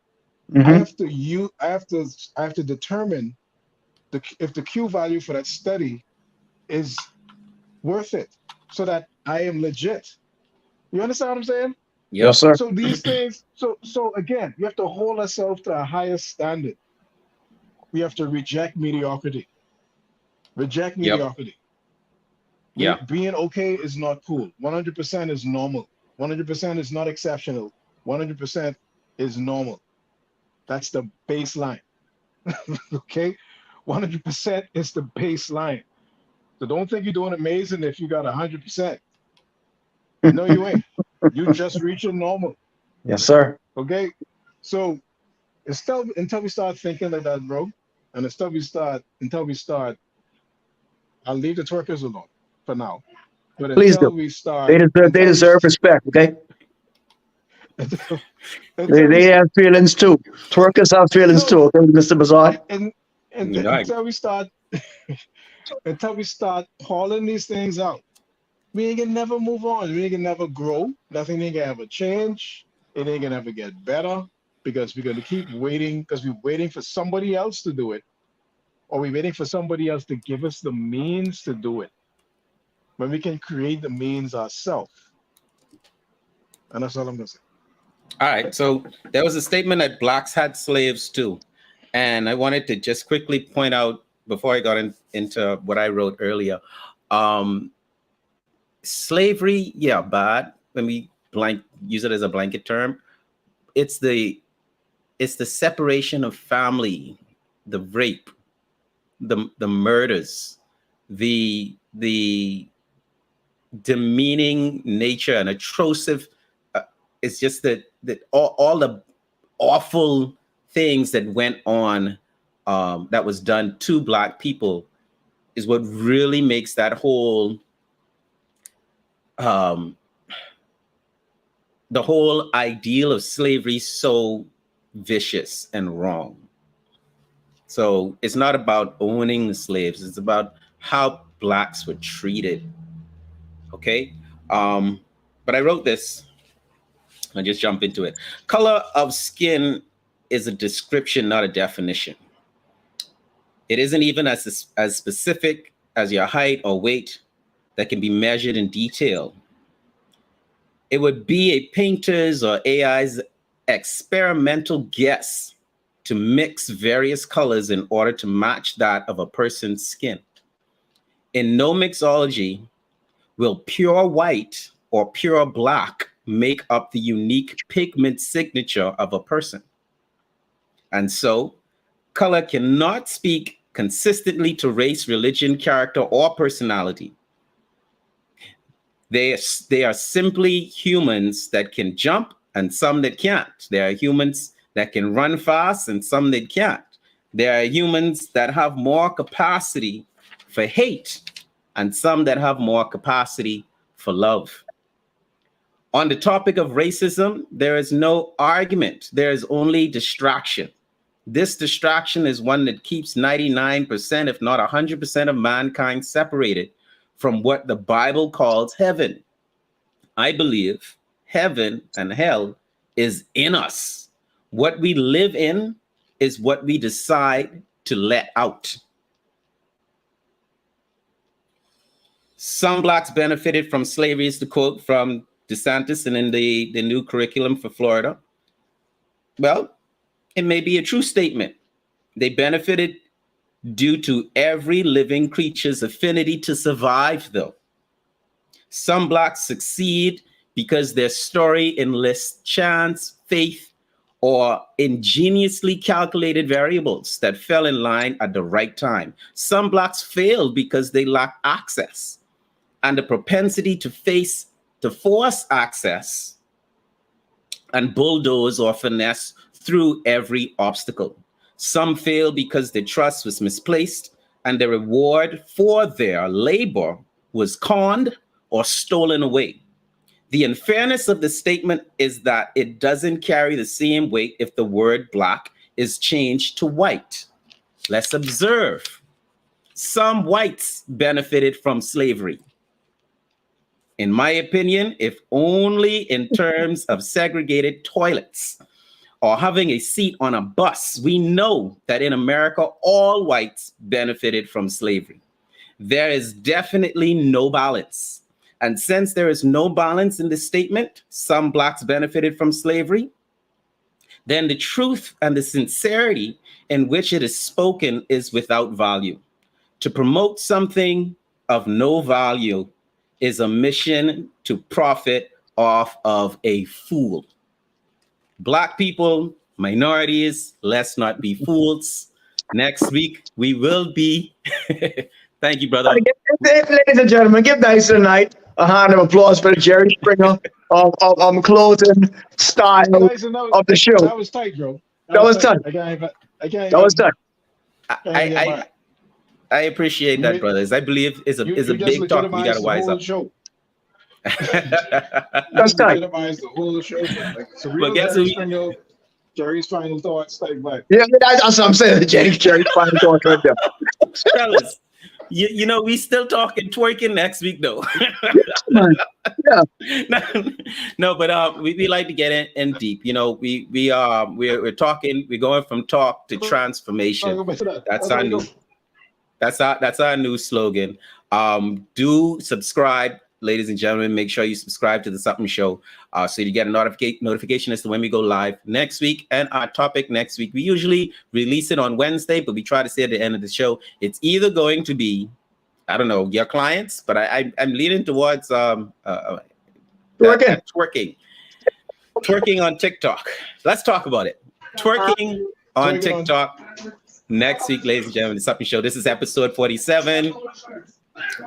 I Hmm. have to you I have to determine if the q value for that study is worth it, so that I am legit. You understand what I'm saying? Yes, Yep. sir. So these things, so again, you have to hold ourselves to a higher standard. We have to reject mediocrity. Reject Yep. mediocrity. Yeah. Being okay is not cool. 100% is normal. 100% is not exceptional. 100% is normal. That's the baseline. Okay? 100% is the baseline. So don't think you're doing amazing if you got 100%. No, you ain't. You just reaching normal. Yes, sir. Okay? So until we start thinking like that, bro, and until we start, I'll leave the twerkers alone for now. But Please do. They until we deserve respect. Okay. until, They until we they have feelings too. Twerkers have feelings no, too. Okay, Mr. Bazaar. and Right. until we start calling these things out, we ain't gonna never move on. We ain't gonna never grow. Nothing ain't gonna ever change. It ain't gonna ever get better because we're gonna keep waiting because we're waiting for somebody else to do it, or we're waiting for somebody else to give us the means to do it when we can create the means ourselves. And that's all I'm gonna say. All right. So there was a statement that blacks had slaves too. And I wanted to just quickly point out before I got into what I wrote earlier. Um, Slavery, yeah, bad. When we use it as a blanket term, it's the separation of family, the rape, the murders, the demeaning nature and atrocive. It's just that all the awful things that went on, that was done to black people, is what really makes that whole um, the whole ideal of slavery so vicious and wrong. So it's not about owning the slaves; it's about how blacks were treated. Okay, but I wrote this. I'll just jump into it. Color of skin is a description, not a definition. It isn't even as specific as your height or weight that can be measured in detail. It would be a painter's or AI's experimental guess to mix various colors in order to match that of a person's skin. In no mixology will pure white or pure black make up the unique pigment signature of a person. And so, color cannot speak consistently to race, religion, character, or personality. They are simply humans that can jump and some that can't. There are humans that can run fast and some that can't. There are humans that have more capacity for hate and some that have more capacity for love. On the topic of racism, there is no argument. There is only distraction. This distraction is one that keeps 99%, if not 100% of mankind separated from what the Bible calls heaven. I believe heaven and hell is in us. What we live in is what we decide to let out. Some blacks benefited from slavery, is the quote from DeSantis and in the new curriculum for Florida. Well, it may be a true statement. They benefited due to every living creature's affinity to survive, though. Some blacks succeed because their story enlists chance, faith, or ingeniously calculated variables that fell in line at the right time. Some blacks failed because they lack access and the propensity to force access and bulldoze or finesse through every obstacle. Some fail because their trust was misplaced and the reward for their labor was conned or stolen away. The unfairness of the statement is that it doesn't carry the same weight if the word black is changed to white. Let's observe. some whites benefited from slavery. In my opinion, if only in terms of segregated toilets or having a seat on a bus. We know that in America, all whites benefited from slavery. There is definitely no balance. And since there is no balance in the statement, some blacks benefited from slavery, then the truth and the sincerity in which it is spoken is without value. To promote something of no value is a mission to profit off of a fool. Black people, minorities, let's not be fools. Next week, we will be. Thank you, brother. Ladies and gentlemen, give Dice tonight a hand of applause for the Jerry Springer closing style Tyson, of the show. that was tight, bro. That was tight. I can't That was tight. I appreciate that, brothers. I believe is a big talk. We gotta wise up. That's tight. The whole show. Like, so But guess who? Jerry's final thoughts. Like, Yeah, that's what I'm saying. Jerry's final thoughts right there. Fellas, you know, we still talking twerking next week though. Yeah. No, but we like to get in deep. You know, we're talking. We're going from talk to transformation. That's our new slogan. Do subscribe, ladies and gentlemen. Make sure you subscribe to the Sup'm Show so you get a notification as to when we go live next week. And our topic next week, we usually release it on Wednesday, but we try to say at the end of the show, it's either going to be, I don't know, your clients, but I'm leaning towards twerking on TikTok. Let's talk about it. Twerking on TikTok. Next week, ladies and gentlemen, the Sup'm Show. This is episode 47.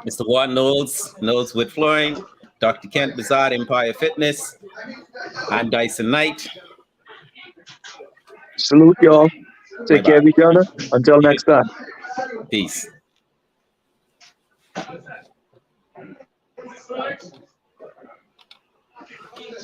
Mr. Warren Knowles with Flooring, Dr. Kent Bazard, Empire Fitness. I'm Dyson Knight. Salute, y'all. Take care of each other. Until next time. Peace.